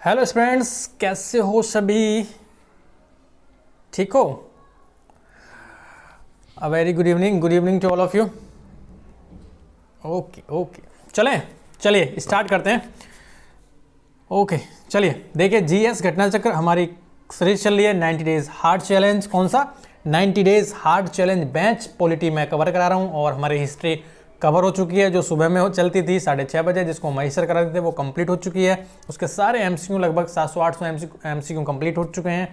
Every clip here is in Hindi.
हेलो फ्रेंड्स, कैसे हो सभी? ठीक हो? A very good evening to all of you. Okay चलिए स्टार्ट करते हैं। ओके चलिए देखिए, जीएस घटना चक्र हमारी सीरीज चल रही है 90 डेज हार्ड चैलेंज। कौन सा? 90 days hard challenge batch polity मैं कवर करा रहा हूँ और हमारी हिस्ट्री कवर हो चुकी है, जो सुबह में चलती थी 6:30 बजे, जिसको महेश्वर कराते थे, वो कंप्लीट हो चुकी है। उसके सारे एमसीक्यू लगभग 700-800 एमसीक्यू कंप्लीट हो चुके हैं।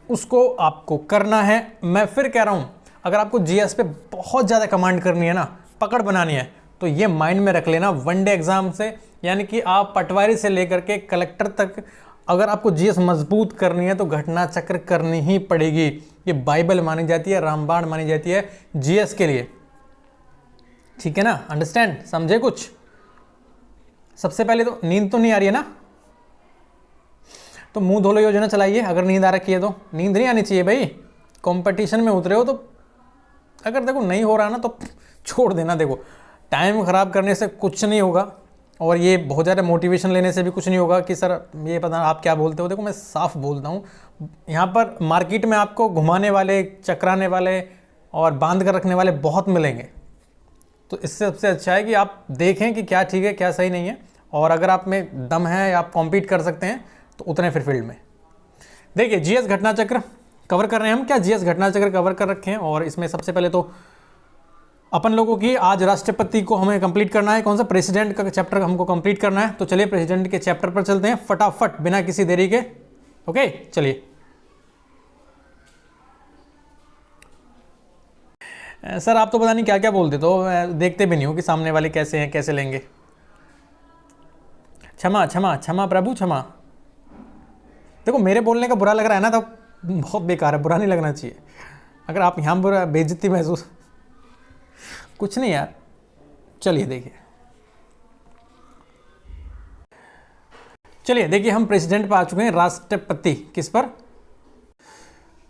उसको आपको करना है। मैं फिर कह रहा हूँ, अगर आपको जीएस पे बहुत ज़्यादा कमांड करनी है ना, पकड़ बनानी है, तो ये माइंड में रख लेना वनडे एग्जाम से, यानी कि आप पटवारी से लेकर के कलेक्टर तक अगर आपको जीएस मजबूत करनी है तो घटना चक्र करनी ही पड़ेगी। ये बाइबल मानी जाती है, रामबाण मानी जाती है जीएस के लिए। ठीक है ना? अंडरस्टैंड? समझे कुछ? सबसे पहले तो नींद तो नहीं आ रही है ना, तो मुंह धो लो योजना चलाइए। अगर नींद आ रखी है तो नींद नहीं आनी चाहिए भाई। कंपटीशन में उतरे हो तो अगर देखो नहीं हो रहा ना तो छोड़ देना। देखो, टाइम ख़राब करने से कुछ नहीं होगा और ये बहुत ज़्यादा मोटिवेशन लेने से भी कुछ नहीं होगा कि सर ये पता आप क्या बोलते हो। देखो, मैं साफ बोलता हूँ, यहाँ पर मार्केट में आपको घुमाने वाले, चकराने वाले और बांध कर रखने वाले बहुत मिलेंगे। तो इससे सबसे अच्छा है कि आप देखें कि क्या ठीक है क्या सही नहीं है, और अगर आप में दम है या आप कॉम्पीट कर सकते हैं तो उतने फिर फील्ड में। देखिए, जीएस घटना चक्र कवर कर रहे हैं हम। क्या जीएस घटना चक्र कवर कर रखे हैं, और इसमें सबसे पहले तो अपन लोगों की आज राष्ट्रपति को हमें कंप्लीट करना है। कौन सा? प्रेसिडेंट का चैप्टर हमको कंप्लीट करना है। तो चलिए प्रेसिडेंट के चैप्टर पर चलते हैं फटाफट बिना किसी देरी के। ओके चलिए। सर आप तो पता नहीं क्या क्या बोलते, तो देखते भी नहीं हो कि सामने वाले कैसे हैं, कैसे लेंगे। क्षमा क्षमा क्षमा प्रभु क्षमा। देखो, मेरे बोलने का बुरा लग रहा है ना तो बहुत बेकार है, बुरा नहीं लगना चाहिए। अगर आप यहाँ बुरा बेइज्जती महसूस, कुछ नहीं यार। चलिए देखिए हम प्रेसिडेंट पर आ चुके हैं। राष्ट्रपति किस पर?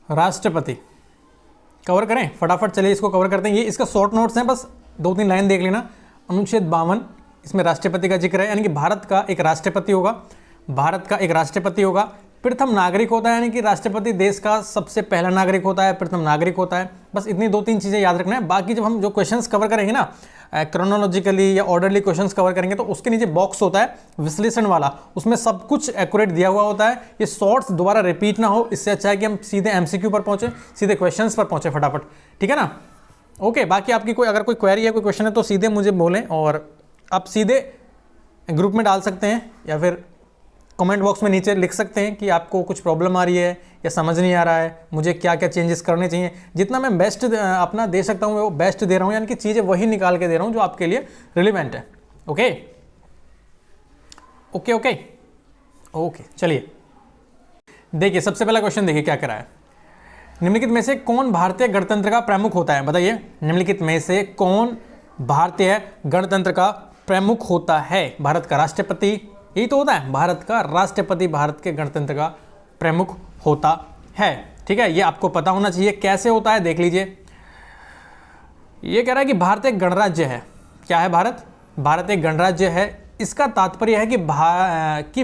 राष्ट्रपति कवर करें फटाफट। चलिए इसको कवर करते हैं। ये इसका शॉर्ट नोट्स हैं, बस 2-3 लाइन देख लेना। अनुच्छेद 52 इसमें राष्ट्रपति का जिक्र है, यानी कि भारत का एक राष्ट्रपति होगा। भारत का एक राष्ट्रपति होगा, प्रथम नागरिक होता है, यानी कि राष्ट्रपति देश का सबसे पहला नागरिक होता है, प्रथम नागरिक होता है। बस इतनी 2-3 चीज़ें याद रखना है। बाकी जब हम जो क्वेश्चंस कवर करेंगे ना, क्रोनोलॉजिकली या ऑर्डरली क्वेश्चंस कवर करेंगे, तो उसके नीचे बॉक्स होता है विश्लेषण वाला, उसमें सब कुछ एक्यूरेट दिया हुआ होता है। ये शॉर्ट्स दोबारा रिपीट ना हो, इससे अच्छा है कि हम सीधे एमसीक्यू पर पहुंचे, सीधे क्वेश्चंस पर पहुंचे फटाफट। ठीक है ना? ओके। बाकी आपकी कोई अगर कोई क्वेरी है, कोई क्वेश्चन है, तो सीधे मुझे बोलें, और आप सीधे ग्रुप में डाल सकते हैं या फिर कमेंट बॉक्स में नीचे लिख सकते हैं कि आपको कुछ प्रॉब्लम आ रही है या समझ नहीं आ रहा है, मुझे क्या क्या चेंजेस करने चाहिए। जितना मैं बेस्ट अपना दे सकता हूँ वो बेस्ट दे रहा हूँ, यानी कि चीज़ें वही निकाल के दे रहा हूँ जो आपके लिए रिलेवेंट है। ओके ओके ओके ओके चलिए देखिए, सबसे पहला क्वेश्चन देखिए क्या करा है। निम्नलिखित में से कौन भारतीय गणतंत्र का प्रमुख होता है? बताइए, निम्नलिखित में से कौन भारतीय गणतंत्र का प्रमुख होता है? भारत का राष्ट्रपति, यही तो होता है, भारत का राष्ट्रपति भारत के गणतंत्र का प्रमुख होता है। ठीक है, ये आपको पता होना चाहिए। कैसे होता है देख लीजिए। ये कह रहा है कि भारत एक गणराज्य है। क्या है भारत? भारत एक गणराज्य है। इसका तात्पर्य है कि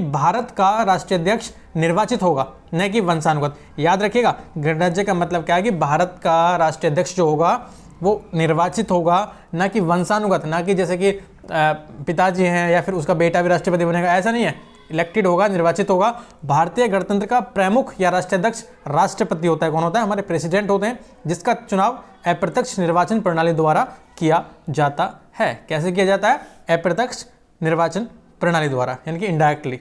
भारत का राष्ट्रीय अध्यक्ष निर्वाचित होगा, न कि वंशानुगत। याद रखिएगा, गणराज्य का मतलब क्या है कि भारत का राष्ट्रीय अध्यक्ष जो होगा वो निर्वाचित होगा, ना कि वंशानुगत, ना कि जैसे कि पिताजी हैं या फिर उसका बेटा भी राष्ट्रपति बनेगा, ऐसा नहीं है। इलेक्टेड होगा, निर्वाचित होगा। भारतीय गणतंत्र का प्रमुख या राष्ट्रीय अध्यक्ष राष्ट्रपति होता है। कौन होता है? हमारे प्रेसिडेंट होते हैं, जिसका चुनाव अप्रत्यक्ष निर्वाचन प्रणाली द्वारा किया जाता है। कैसे किया जाता है? अप्रत्यक्ष निर्वाचन प्रणाली द्वारा, यानी कि इनडायरेक्टली।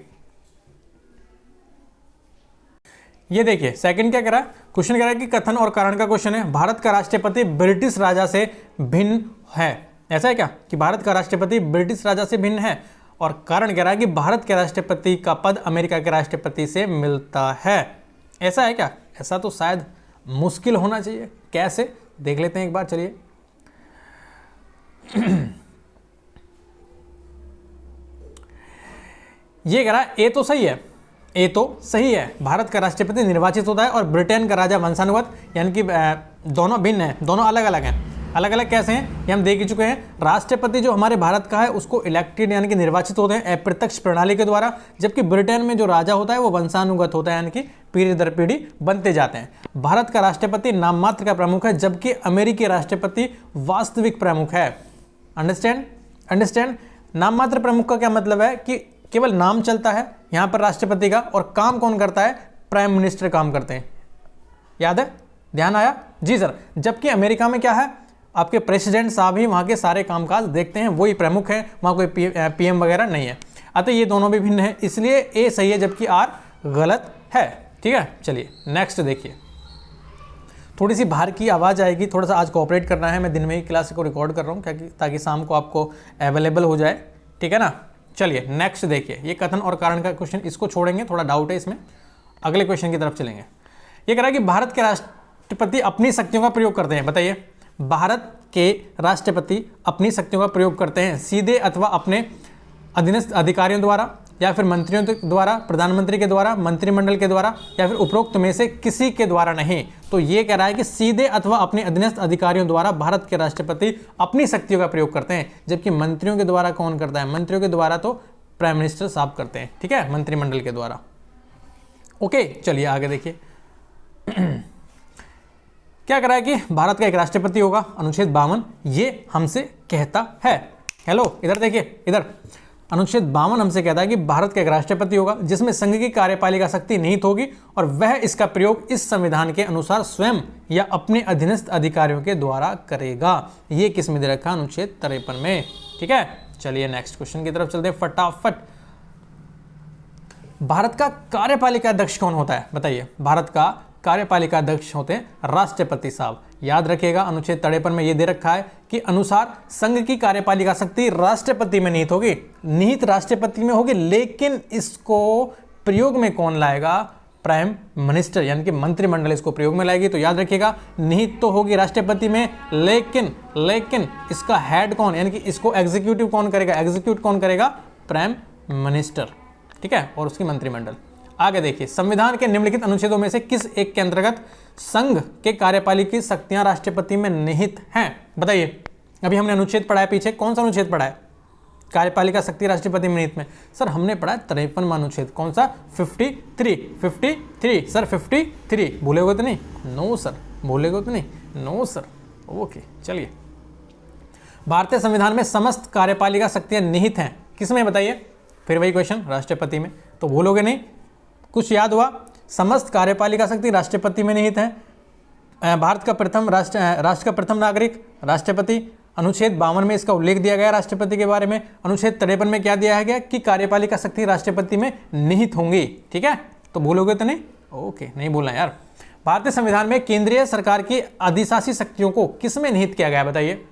ये देखिए सेकंड क्या करा, क्वेश्चन कह रहा है कि कथन और कारण का क्वेश्चन है। भारत का राष्ट्रपति ब्रिटिश राजा से भिन्न है। ऐसा है क्या कि भारत का राष्ट्रपति ब्रिटिश राजा से भिन्न है? और कारण कह रहा है कि भारत के राष्ट्रपति का पद अमेरिका के राष्ट्रपति से मिलता है। ऐसा है क्या? ऐसा तो शायद मुश्किल होना चाहिए। कैसे देख लेते हैं एक बार, चलिए। ये कह रहा है ए तो सही है, ए तो सही है। भारत का राष्ट्रपति निर्वाचित होता है और ब्रिटेन का राजा वंशानुगत, यानी कि दोनों भिन्न हैं, दोनों अलग अलग हैं। अलग अलग कैसे हैं ये हम देख ही चुके हैं। राष्ट्रपति जो हमारे भारत का है उसको इलेक्टेड यानी कि निर्वाचित होते हैं अप्रत्यक्ष प्रणाली के द्वारा, जबकि ब्रिटेन में जो राजा होता है वो वंशानुगत होता है यानी कि पीढ़ी दर पीढ़ी बनते जाते हैं। भारत का राष्ट्रपति नाम मात्र का प्रमुख है, जबकि अमेरिकी राष्ट्रपति वास्तविक प्रमुख है। अंडरस्टैंड। नाम मात्र प्रमुख का क्या मतलब है कि केवल नाम चलता है यहाँ पर राष्ट्रपति का, और काम कौन करता है, प्राइम मिनिस्टर काम करते हैं। याद है, ध्यान आया जी सर। जबकि अमेरिका में क्या है, आपके प्रेसिडेंट साहब ही वहाँ के सारे कामकाज देखते हैं, वही प्रमुख है, वहाँ कोई पीएम वगैरह नहीं है। अतः ये दोनों भी भिन्न है, इसलिए ए सही है जबकि आर गलत है। ठीक है, चलिए नेक्स्ट देखिए। थोड़ी सी बाहर की आवाज़ आएगी, थोड़ा सा आज कोऑपरेट करना है। मैं दिन में ही क्लास को रिकॉर्ड कर रहा हूँ ताकि शाम को आपको अवेलेबल हो जाए। ठीक है ना, चलिए नेक्स्ट देखिए। ये कथन और कारण का क्वेश्चन, इसको छोड़ेंगे, थोड़ा डाउट है इसमें, अगले क्वेश्चन की तरफ चलेंगे। ये कह रहा है कि भारत के राष्ट्रपति अपनी शक्तियों का प्रयोग करते हैं। बताइए, भारत के राष्ट्रपति अपनी शक्तियों का प्रयोग करते हैं सीधे अथवा अपने अधीनस्थ अधिकारियों द्वारा, या फिर मंत्रियों द्वारा, प्रधानमंत्री के द्वारा, मंत्रिमंडल के द्वारा, या फिर उपरोक्त में से किसी के द्वारा नहीं। तो ये कह रहा है कि सीधे अथवा अपने अधीनस्थ अधिकारियों द्वारा भारत के राष्ट्रपति अपनी शक्तियों का प्रयोग करते हैं, जबकि मंत्रियों के द्वारा कौन करता है, मंत्रियों के द्वारा तो प्राइम मिनिस्टर साहब करते हैं। ठीक है, मंत्रिमंडल के द्वारा। ओके, चलिए आगे देखिए। क्या कह रहा है कि भारत का एक राष्ट्रपति होगा, अनुच्छेद 52 ये हमसे कहता है। हेलो, इधर देखिए, इधर अनुच्छेद 52 हमसे कहता है कि भारत का एक राष्ट्रपति होगा जिसमें संघ की कार्यपालिका शक्ति निहित होगी, और वह इसका प्रयोग इस संविधान के अनुसार स्वयं या अपने अधीनस्थ अधिकारियों के द्वारा करेगा। ये किस में दे रखा, अनुच्छेद 53 में। ठीक है, चलिए नेक्स्ट क्वेश्चन की तरफ चलते हैं फटाफट। भारत का कार्यपालिका अध्यक्ष कौन होता है, बताइए। भारत का कार्यपालिका अध्यक्ष होते हैं राष्ट्रपति साहब। याद रखिएगा, अनुच्छेद 53 में यह दे रखा है कि अनुसार संघ की कार्यपालिका शक्ति राष्ट्रपति में निहित होगी, निहित राष्ट्रपति में होगी, लेकिन इसको प्रयोग में कौन लाएगा, प्राइम मिनिस्टर यानी कि मंत्रिमंडल इसको प्रयोग में लाएगी। तो याद रखिएगा, निहित तो होगी राष्ट्रपति में, लेकिन इसका हेड कौन, यानी कि इसको एग्जीक्यूटिव कौन करेगा, एग्जीक्यूट कौन करेगा, प्राइम मिनिस्टर। ठीक है, और उसकी मंत्रिमंडल। आगे देखिए, संविधान के निम्नलिखित अनुच्छेदों में से किस एक के अंतर्गत संघ के कार्यपालिका शक्तियां राष्ट्रपति में निहित हैं, बताइए। अभी हमने अनुच्छेद पढ़ा है पीछे, कौन सा अनुच्छेद पढ़ा है, कार्यपालिका शक्ति राष्ट्रपति में निहित में। सर हमने पढ़ा है 53वां अनुच्छेद, कौन सा, 53 सर, 53 भूलेगो तो नहीं, नो सर, भूलेगो तो नहीं, नो सर। ओके, चलिए। भारतीय संविधान में समस्त कार्यपालिका शक्तियां निहित हैं, किसमें बताइए, फिर वही क्वेश्चन, राष्ट्रपति में। तो भूलोगे नहीं, कुछ याद हुआ, समस्त कार्यपालिका शक्ति राष्ट्रपति में निहित है। भारत का प्रथम राष्ट्र का प्रथम नागरिक राष्ट्रपति, अनुच्छेद 52 में इसका उल्लेख दिया गया राष्ट्रपति के बारे में। अनुच्छेद 53 में क्या दिया गया कि कार्यपालिका शक्ति राष्ट्रपति में निहित होंगी। ठीक है, तो भूलोगे तो नहीं, ओके, नहीं भूलना यार। भारतीय संविधान में केंद्रीय सरकार की अधिशासी शक्तियों को किस में निहित किया गया है, बताइए।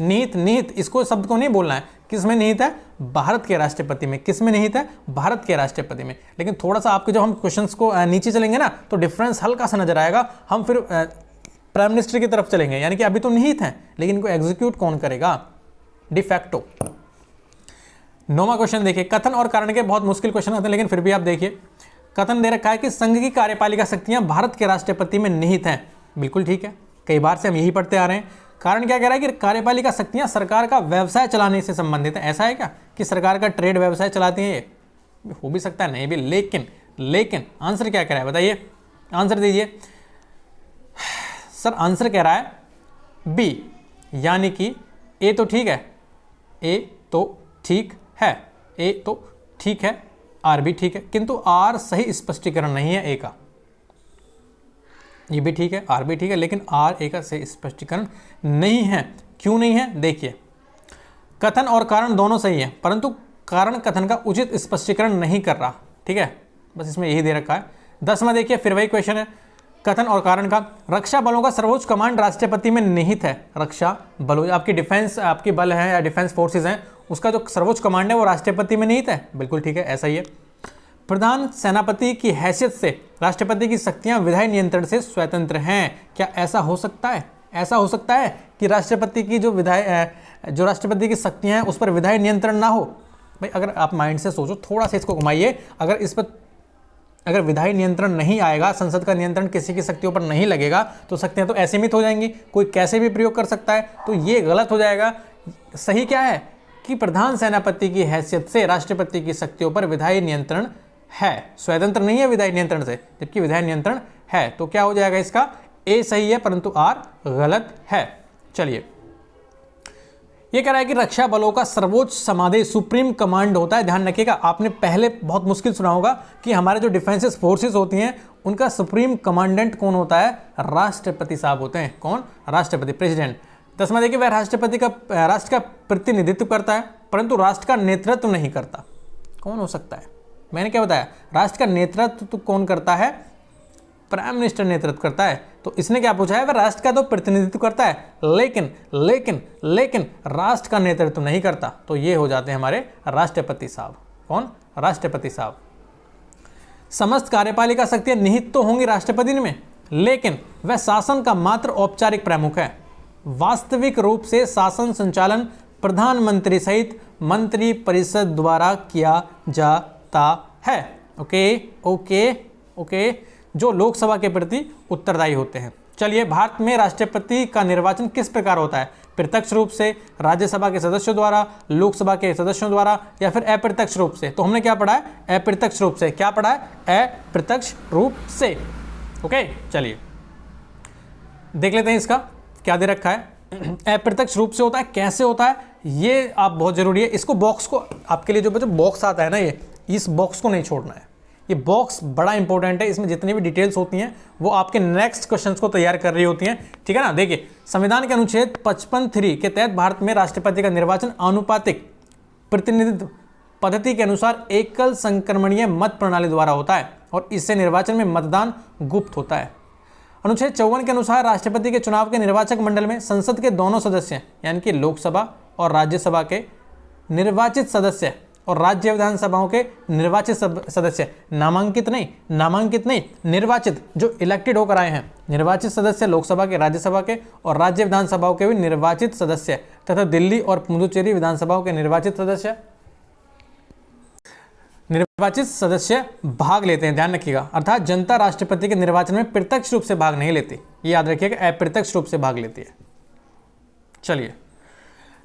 निहित, इसको शब्द को नहीं बोलना है, किस में निहित है, भारत के राष्ट्रपति में। किस में निहित है, भारत के राष्ट्रपति में। लेकिन थोड़ा सा आपके जब हम क्वेश्चंस को नीचे चलेंगे ना, तो डिफरेंस हल्का सा नजर आएगा। हम फिर प्राइम मिनिस्टर की तरफ चलेंगे, यानी कि अभी तो निहित है, लेकिन इनको एग्जीक्यूट कौन करेगा, डिफैक्टो। 9वां क्वेश्चन देखिए, कथन और कारण के बहुत मुश्किल क्वेश्चन आते हैं, लेकिन फिर भी आप देखिए। कथन दे रखा है कि संघ की कार्यपालिका शक्तियां भारत के राष्ट्रपति में निहित हैं, बिल्कुल ठीक है, कई बार से हम यही पढ़ते आ रहे हैं। कारण क्या कह रहा है कि कार्यपालिका शक्तियां सरकार का व्यवसाय चलाने से संबंधित है। ऐसा है क्या कि सरकार का ट्रेड व्यवसाय चलाती हैं, ये हो भी सकता है, नहीं भी, लेकिन आंसर क्या कह रहा है, बताइए, आंसर दीजिए। सर आंसर कह रहा है बी, यानी कि ए तो ठीक है, ए तो ठीक है, आर भी ठीक है, किंतु आर सही स्पष्टीकरण नहीं है ए का। ये भी ठीक है, आर भी ठीक है, लेकिन आर ए का सही स्पष्टीकरण नहीं है। क्यों नहीं है, देखिए। कथन और कारण दोनों सही है, परंतु कारण कथन का उचित स्पष्टीकरण नहीं कर रहा। ठीक है, बस इसमें यही दे रखा है। 10वां देखिए, फिर वही क्वेश्चन है कथन और कारण का। रक्षा बलों का सर्वोच्च कमांड राष्ट्रपति में निहित है। रक्षा बलों, आपकी डिफेंस, आपकी बल है या डिफेंस फोर्सेज हैं, उसका जो सर्वोच्च कमांड है वो राष्ट्रपति में निहित है, बिल्कुल ठीक है, ऐसा ही है। प्रधान सेनापति की हैसियत से राष्ट्रपति की शक्तियां विधायी नियंत्रण से स्वतंत्र हैं। क्या ऐसा हो सकता है, ऐसा हो सकता है कि राष्ट्रपति की जो राष्ट्रपति की शक्तियां हैं उस पर विधायी नियंत्रण ना हो। भाई अगर आप माइंड से सोचो, थोड़ा सा इसको घुमाइए, अगर इस पर अगर विधायी नियंत्रण नहीं आएगा, संसद का नियंत्रण किसी की शक्तियों पर नहीं लगेगा, तो शक्तियां तो असीमित हो जाएंगी, कोई कैसे भी प्रयोग कर सकता है, तो ये गलत हो जाएगा। सही क्या है कि प्रधान सेनापति की हैसियत से राष्ट्रपति की शक्तियों पर विधायी नियंत्रण है, स्वतंत्र नहीं है विधायी नियंत्रण से, जबकि विधायी नियंत्रण है। तो क्या हो जाएगा इसका, ए सही है परंतु आर गलत है। चलिए, ये कह रहा है कि रक्षा बलों का सर्वोच्च समादेश सुप्रीम कमांड होता है। ध्यान रखिएगा, आपने पहले बहुत मुश्किल सुना होगा कि हमारे जो डिफेंसेस फोर्सेस होती हैं उनका सुप्रीम कमांडेंट कौन होता है, राष्ट्रपति साहब होते हैं। कौन, राष्ट्रपति, प्रेसिडेंट। 10वां देखिए, वह राष्ट्रपति का राष्ट्र का प्रतिनिधित्व करता है परंतु राष्ट्र का नेतृत्व नहीं करता। कौन हो सकता है, मैंने क्या बताया, राष्ट्र का नेतृत्व कौन करता है, प्राइम मिनिस्टर नेतृत्व करता है। तो इसने क्या पूछा है, वह राष्ट्र का तो प्रतिनिधित्व करता है लेकिन लेकिन लेकिन राष्ट्र का नेतृत्व नहीं करता। तो ये हो जाते हैं हमारे राष्ट्रपति साहब। कौन, राष्ट्रपति साहब। समस्त कार्यपालिका शक्तियां निहित तो होंगी राष्ट्रपति में, लेकिन वह शासन का मात्र औपचारिक प्रमुख है। वास्तविक रूप से शासन संचालन प्रधानमंत्री सहित मंत्री परिषद द्वारा किया जाता है। ओके ओके ओके, जो लोकसभा के प्रति उत्तरदायी होते हैं। चलिए, भारत में राष्ट्रपति का निर्वाचन किस प्रकार होता है, प्रत्यक्ष रूप से, राज्यसभा के सदस्यों द्वारा, लोकसभा के सदस्यों द्वारा, या फिर अप्रत्यक्ष रूप से। तो हमने क्या पढ़ा है, अप्रत्यक्ष रूप से। क्या पढ़ा है, अप्रत्यक्ष रूप से। ओके, चलिए देख लेते हैं इसका क्या दे रखा है। अप्रत्यक्ष रूप से होता है, कैसे होता है ये आप बहुत जरूरी है। इसको बॉक्स को आपके लिए जो बच्चों बॉक्स आता है ना, ये इस बॉक्स को नहीं छोड़ना है। ये बॉक्स बड़ा इंपॉर्टेंट है, इसमें जितनी भी डिटेल्स होती हैं वो आपके नेक्स्ट क्वेश्चंस को तैयार कर रही होती हैं। ठीक है ना। देखिए, संविधान के अनुच्छेद 55(3) के तहत भारत में राष्ट्रपति का निर्वाचन आनुपातिक प्रतिनिधित्व पद्धति के अनुसार एकल संक्रमणीय मत प्रणाली द्वारा होता है और इससे निर्वाचन में मतदान गुप्त होता है। अनुच्छेद 54 के अनुसार राष्ट्रपति के चुनाव के निर्वाचक मंडल में संसद के दोनों सदस्य यानी कि लोकसभा और राज्यसभा के निर्वाचित सदस्य और राज्य विधानसभाओं के निर्वाचित सदस्य, नामांकित नहीं, निर्वाचित, जो इलेक्टेड होकर आए हैं, निर्वाचित सदस्य लोकसभा के, राज्यसभा के और राज्य विधानसभाओं के भी निर्वाचित सदस्य तथा दिल्ली और पुडुचेरी विधानसभाओं के निर्वाचित सदस्य भाग लेते हैं। ध्यान रखिएगा, अर्थात जनता राष्ट्रपति के निर्वाचन में प्रत्यक्ष रूप से भाग नहीं लेती, ये याद रखिएगा, अप्रत्यक्ष रूप से भाग लेती है। चलिए,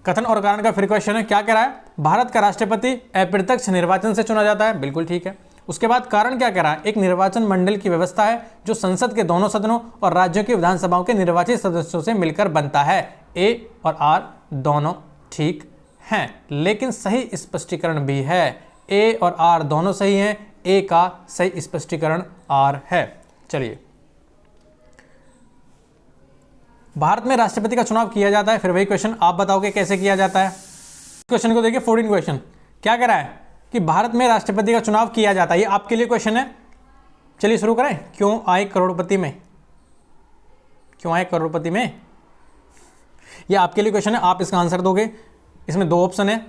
कथन और कारण का फिर क्वेश्चन है, क्या कह रहा है, भारत का राष्ट्रपति अप्रत्यक्ष निर्वाचन से चुना जाता है, बिल्कुल ठीक है। उसके बाद कारण क्या कह रहा है, एक निर्वाचन मंडल की व्यवस्था है जो संसद के दोनों सदनों और राज्यों की विधानसभाओं के निर्वाचित सदस्यों से मिलकर बनता है। ए और आर दोनों ठीक हैं, लेकिन सही स्पष्टीकरण भी है। ए और आर दोनों सही हैं, ए का सही स्पष्टीकरण आर है। चलिए, भारत में राष्ट्रपति का चुनाव किया जाता है, फिर वही क्वेश्चन, आप बताओगे कैसे किया जाता है। क्वेश्चन को देखिए, 14 क्वेश्चन क्या कह रहा है कि भारत में राष्ट्रपति का चुनाव किया जाता है, ये आपके लिए क्वेश्चन है। चलिए शुरू करें। क्यों आए करोड़पति में, क्यों आए करोड़पति में, ये आपके लिए क्वेश्चन है, आप इसका आंसर दोगे। इसमें 2 ऑप्शन है,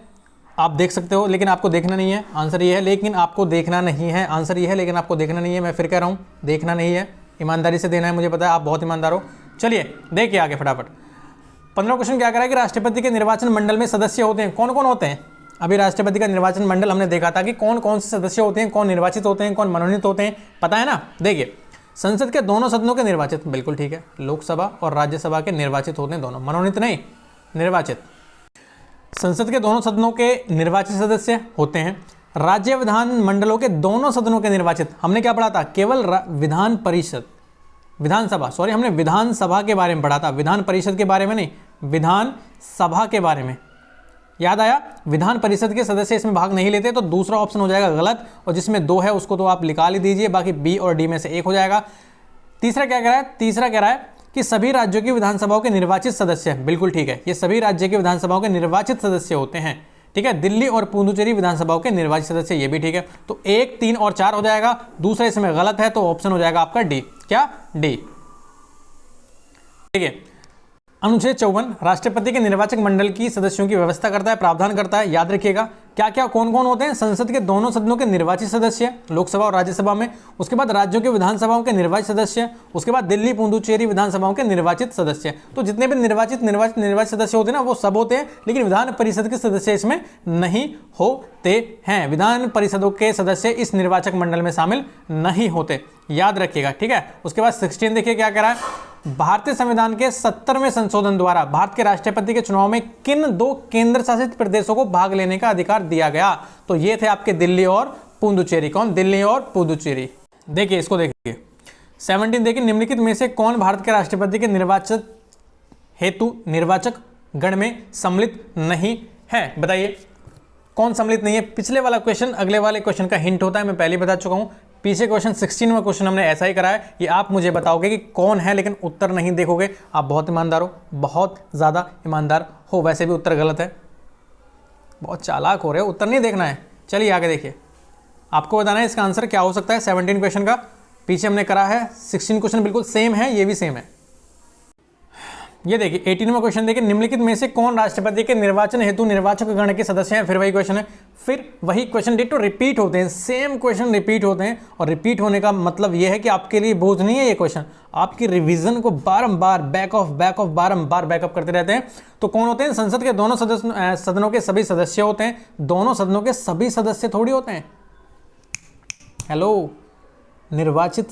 आप देख सकते हो, लेकिन आपको देखना नहीं है। आंसर ये है, लेकिन आपको देखना नहीं है। आंसर ये है, लेकिन आपको देखना नहीं है। मैं फिर कह रहा हूँ, देखना नहीं है, ईमानदारी से देना है, मुझे पता है आप बहुत ईमानदार हो। चलिए देखिए आगे फटाफट। 15 क्वेश्चन क्या करा है कि राष्ट्रपति के निर्वाचन मंडल में सदस्य होते हैं, कौन कौन होते हैं। अभी राष्ट्रपति का निर्वाचन मंडल हमने देखा था कि कौन कौन से सदस्य होते हैं, कौन निर्वाचित होते हैं, कौन मनोनीत होते हैं, पता है ना। देखिए, संसद के दोनों सदनों के निर्वाचित, बिल्कुल ठीक है, लोकसभा और राज्यसभा के निर्वाचित होते हैं दोनों, मनोनीत नहीं, निर्वाचित। संसद के दोनों सदनों के निर्वाचित सदस्य होते हैं। राज्य विधान मंडलों के दोनों सदनों के निर्वाचित, हमने क्या पढ़ा था, केवल विधान परिषद, विधानसभा, सॉरी, हमने विधानसभा के बारे में पढ़ा था, विधान परिषद के बारे में नहीं, विधानसभा के बारे में। याद आया, विधान परिषद के सदस्य इसमें भाग नहीं लेते, तो दूसरा ऑप्शन हो जाएगा गलत, और जिसमें 2 है उसको तो आप निकाल ही दीजिए, बाकी बी और डी में से 1 हो जाएगा। तीसरा क्या कह रहा है, तीसरा कह रहा है कि सभी राज्यों की विधानसभाओं के निर्वाचित सदस्य, बिल्कुल ठीक है, ये सभी राज्य के विधानसभाओं के निर्वाचित सदस्य होते हैं। ठीक है, दिल्ली और पुडुचेरी विधानसभाओं के निर्वाचित सदस्य, ये भी ठीक है। तो 1, 3 और 4 हो जाएगा, दूसरा इसमें गलत है, तो ऑप्शन हो जाएगा आपका डी। क्या, डी। देखिए, अनुच्छेद 54 राष्ट्रपति के निर्वाचक मंडल की सदस्यों की व्यवस्था करता है, प्रावधान करता है। याद रखिएगा, क्या क्या कौन कौन होते हैं? संसद के दोनों सदनों के निर्वाचित सदस्य, लोकसभा और राज्यसभा में। उसके बाद राज्यों के विधानसभाओं के निर्वाचित सदस्य। उसके बाद दिल्ली पुडुचेरी विधानसभाओं के निर्वाचित सदस्य। तो जितने भी निर्वाचित सदस्य होते हैं ना, वो सब होते हैं, लेकिन विधान परिषद के सदस्य इसमें नहीं होते हैं। विधान परिषदों के सदस्य इस निर्वाचक मंडल में शामिल नहीं होते, याद रखिएगा, ठीक है। उसके बाद 16 देखिए क्या कह रहा है। भारतीय संविधान के 70वें संशोधन द्वारा भारत के राष्ट्रपति के चुनाव में किन 2 केंद्र शासित प्रदेशों को भाग लेने का अधिकार दिया गया? तो ये थे आपके दिल्ली और पुडुचेरी। कौन? दिल्ली और पुडुचेरी। देखिए इसको देखिए 17 देखिए, निम्नलिखित में से कौन भारत के राष्ट्रपति के निर्वाचन हेतु निर्वाचक गण में सम्मिलित नहीं है? बताइए कौन सम्मिलित नहीं है? पिछले वाला क्वेश्चन अगले वाले क्वेश्चन का हिंट होता है, मैं पहले बता चुका हूं। पीछे क्वेश्चन 16वां क्वेश्चन हमने ऐसा ही करा है। ये आप मुझे बताओगे कि कौन है, लेकिन उत्तर नहीं देखोगे। आप बहुत ईमानदार हो, बहुत ज़्यादा ईमानदार हो। वैसे भी उत्तर गलत है, बहुत चालाक हो रहे हो, उत्तर नहीं देखना है। चलिए आगे देखिए, आपको बताना है इसका आंसर क्या हो सकता है। 17 क्वेश्चन का पीछे हमने करा है, 16 क्वेश्चन बिल्कुल सेम है, ये भी सेम है। ये देखिए 18वां क्वेश्चन देखिए, निम्नलिखित में से कौन राष्ट्रपति के निर्वाचन हेतु निर्वाचक गण के सदस्य हैं? फिर वही क्वेश्चन है, फिर वही क्वेश्चन डिटो रिपीट होते हैं, सेम क्वेश्चन रिपीट होते हैं। और रिपीट होने का मतलब ये है कि आपके लिए बोझ नहीं है ये क्वेश्चन, आपकी रिवीजन को बारंबार बैक ऑफ बारंबार बैकअप करते रहते हैं। तो कौन होते हैं? संसद के दोनों सदनों के सभी सदस्य होते हैं। दोनों सदनों के सभी सदस्य थोड़ी होते हैं। हेलो, निर्वाचित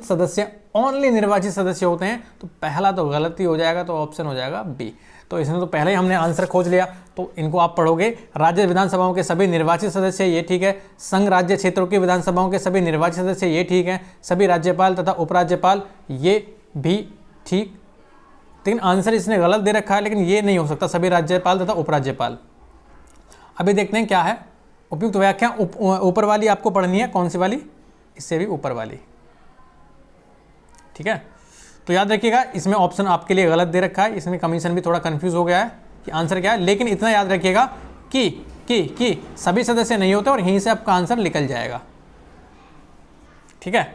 सदस्य ओनली निर्वाचित सदस्य होते हैं। तो पहला तो गलती हो जाएगा, तो ऑप्शन हो जाएगा बी। तो इसमें तो पहले ही हमने आंसर खोज लिया, तो इनको आप पढ़ोगे। राज्य विधानसभाओं के सभी निर्वाचित सदस्य, ये ठीक है। संघ राज्य क्षेत्रों की विधानसभाओं के सभी निर्वाचित सदस्य, ये ठीक है। सभी राज्यपाल तथा उपराज्यपाल, ये भी ठीक। लेकिन आंसर इसने गलत दे रखा है, लेकिन ये नहीं हो सकता, सभी राज्यपाल तथा उपराज्यपाल। अभी देखते हैं क्या है। उपयुक्त व्याख्या ऊपर वाली आपको पढ़नी है। कौन सी वाली? इससे भी ऊपर वाली, ठीक है। तो याद रखिएगा, इसमें ऑप्शन आपके लिए गलत दे रखा है, इसमें कमीशन भी थोड़ा कंफ्यूज हो गया है कि आंसर क्या है। लेकिन इतना याद रखिएगा कि सभी सदस्य नहीं होते, और यहीं से आपका आंसर निकल जाएगा, ठीक है।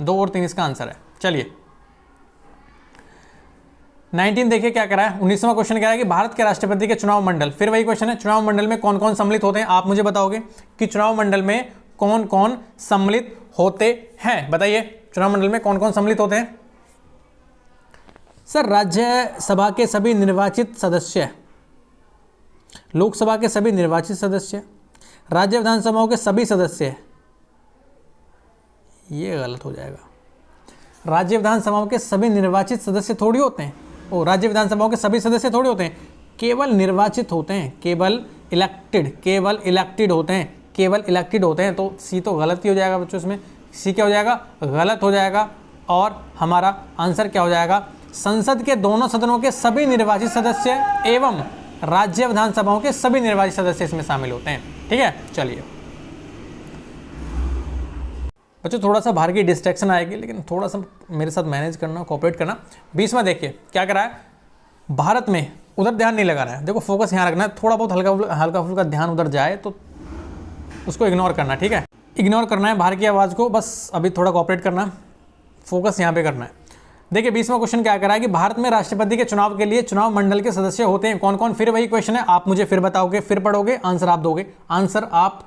2 और 3 इसका आंसर है। चलिए 19 देखिए क्या करा है। 19वां क्वेश्चन कह रहा है कि भारत के राष्ट्रपति के चुनाव मंडल, फिर वही क्वेश्चन है, चुनाव मंडल में कौन कौन सम्मिलित होते हैं? आप मुझे बताओगे कि चुनाव मंडल में कौन कौन सम्मिलित होते हैं? बताइए चुनाव मंडल में कौन कौन सम्मिलित होते हैं? सर, राज्यसभा के सभी निर्वाचित सदस्य, लोकसभा के सभी निर्वाचित सदस्य, राज्य विधानसभाओं के सभी सदस्य। ये गलत हो जाएगा। राज्य विधानसभाओं के सभी निर्वाचित सदस्य थोड़ी होते हैं। ओ, राज्य विधानसभाओं के सभी सदस्य थोड़ी होते हैं, केवल निर्वाचित होते हैं, केवल इलेक्टेड होते हैं। तो सी तो गलत ही हो जाएगा बच्चों, इसमें सी क्या हो जाएगा? गलत हो जाएगा। और हमारा आंसर क्या हो जाएगा? संसद के दोनों सदनों के सभी निर्वाचित सदस्य एवं राज्य विधानसभाओं के सभी निर्वाचित सदस्य इसमें शामिल होते हैं, ठीक है। चलिए बच्चों, थोड़ा सा बाहर की डिस्ट्रैक्शन आएगी, लेकिन थोड़ा सा मेरे साथ मैनेज करना, कोऑपरेट करना। 20वां देखिए क्या कर रहा है। भारत में, उधर ध्यान नहीं लगाना है, देखो फोकस यहाँ रखना है। थोड़ा बहुत हल्का फुल्का ध्यान उधर जाए तो उसको इग्नोर करना, ठीक है। इग्नोर करना है बाहर की आवाज़ को, बस अभी थोड़ा कोऑपरेट करना, फोकस यहाँ पे करना है। देखिए 20वां क्वेश्चन क्या कह रहा है कि भारत में राष्ट्रपति के चुनाव के लिए चुनाव मंडल के सदस्य होते हैं कौन कौन? फिर वही क्वेश्चन है, आप मुझे फिर बताओगे, फिर पढ़ोगे, आंसर आप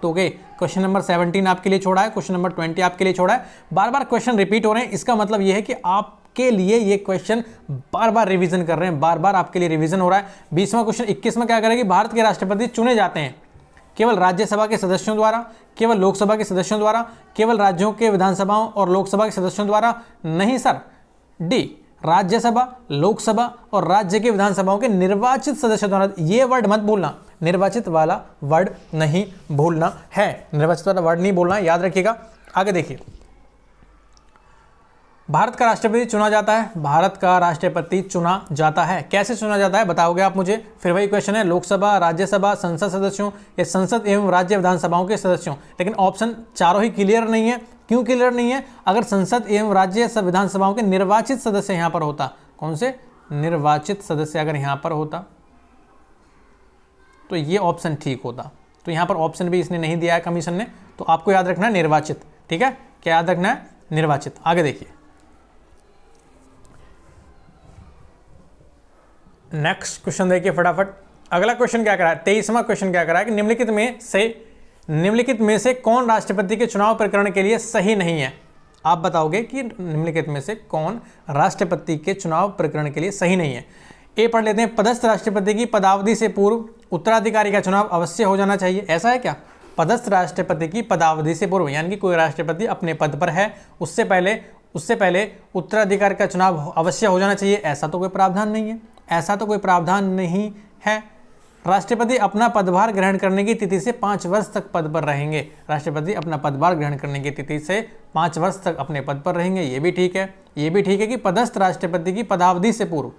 दोगे। क्वेश्चन नंबर 17 आपके लिए छोड़ा है, क्वेश्चन नंबर 20 आपके लिए छोड़ा है। बार बार क्वेश्चन रिपीट हो रहे हैं, इसका मतलब यह है कि आपके लिए ये क्वेश्चन बार बार रिविजन कर रहे हैं, बार बार आपके लिए रिविजन हो रहा है। 20वां क्वेश्चन 21वां क्या करेगा कि भारत के राष्ट्रपति चुने जाते हैं केवल राज्यसभा के सदस्यों द्वारा, केवल लोकसभा के सदस्यों द्वारा, केवल राज्यों के विधानसभाओं और लोकसभा के सदस्यों द्वारा। नहीं सर, डी, राज्यसभा, लोकसभा और राज्य के विधानसभाओं के निर्वाचित सदस्यों द्वारा। ये वर्ड मत भूलना, निर्वाचित वाला वर्ड नहीं भूलना है, निर्वाचित वाला वर्ड नहीं बोलना, याद रखिएगा। आगे देखिए, भारत का राष्ट्रपति चुना जाता है, भारत का राष्ट्रपति चुना जाता है, कैसे चुना जाता है बताओगे आप मुझे। फिर वही क्वेश्चन है, लोकसभा, राज्यसभा, संसद सदस्यों या संसद एवं राज्य विधानसभाओं के सदस्यों। लेकिन ऑप्शन चारों ही क्लियर नहीं है। क्यों क्लियर नहीं है? अगर संसद एवं राज्य विधानसभाओं के निर्वाचित सदस्य यहाँ पर होता, कौन से निर्वाचित सदस्य अगर यहाँ पर होता तो ये ऑप्शन ठीक होता। तो यहाँ पर ऑप्शन भी इसने नहीं दिया है कमीशन ने, तो आपको याद रखना है निर्वाचित, ठीक है। क्या याद रखना है? निर्वाचित। आगे देखिए, नेक्स्ट क्वेश्चन देखिए फटाफट। अगला क्वेश्चन क्या करा है, 23वां क्वेश्चन क्या करा है कि निम्नलिखित में से कौन राष्ट्रपति के चुनाव प्रकरण के लिए सही नहीं है। आप बताओगे कि निम्नलिखित में से कौन राष्ट्रपति के चुनाव प्रकरण के लिए सही नहीं है। ए पढ़ लेते हैं, पदस्थ राष्ट्रपति की पदावधि से पूर्व उत्तराधिकारी का चुनाव अवश्य हो जाना चाहिए। ऐसा है क्या? पदस्थ राष्ट्रपति की पदावधि से पूर्व, यानी कि कोई राष्ट्रपति अपने पद पर है उससे पहले उत्तराधिकारी का चुनाव अवश्य हो जाना चाहिए। ऐसा तो कोई प्रावधान नहीं है, ऐसा तो कोई प्रावधान नहीं है। राष्ट्रपति अपना पदभार ग्रहण करने की तिथि से 5 वर्ष तक पद पर रहेंगे। राष्ट्रपति अपना पदभार ग्रहण करने की तिथि से 5 वर्ष तक अपने पद पर रहेंगे। ये भी ठीक है। ये भी ठीक है कि पदस्थ राष्ट्रपति की पदावधि से पूर्व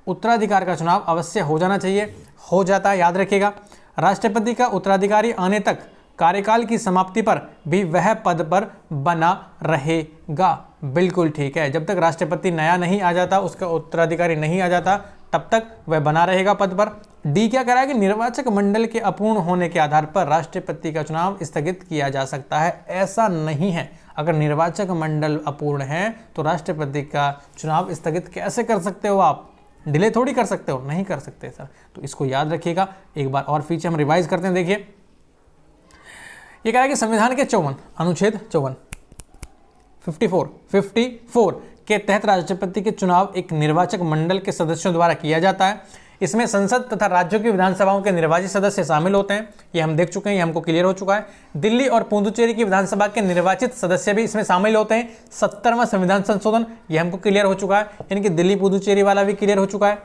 उत्तराधिकार का चुनाव अवश्य हो जाना चाहिए, हो जाता है, याद रखिएगा। राष्ट्रपति का उत्तराधिकारी आने तक कार्यकाल की समाप्ति पर भी वह पद पर बना रहेगा। बिल्कुल ठीक है, जब तक राष्ट्रपति नया नहीं आ जाता, उसका उत्तराधिकारी नहीं आ जाता, तब तक वह बना रहेगा पद पर। डी क्या कह रहा है कि निर्वाचक मंडल के अपूर्ण होने के आधार पर राष्ट्रपति का चुनाव स्थगित किया जा सकता है। ऐसा नहीं है, अगर निर्वाचक मंडल अपूर्ण है तो राष्ट्रपति का चुनाव स्थगित कैसे कर सकते हो आप? डिले थोड़ी कर सकते हो, नहीं कर सकते सर। तो इसको याद रखिएगा। एक बार और पीछे हम रिवाइज करते हैं। देखिए ये कह रहा है कि संविधान के 54 अनुच्छेद 54 के तहत राष्ट्रपति के चुनाव एक निर्वाचक मंडल के सदस्यों द्वारा किया जाता है। इसमें संसद तथा राज्यों की विधानसभाओं के निर्वाचित सदस्य शामिल होते हैं। ये हम देख चुके हैं, ये हमको क्लियर हो चुका है। दिल्ली और पुदुचेरी की विधानसभा के निर्वाचित सदस्य भी इसमें शामिल होते हैं। 70वां संविधान संशोधन, ये हमको क्लियर हो चुका है, यानी कि दिल्ली पुदुचेरी वाला भी क्लियर हो चुका है।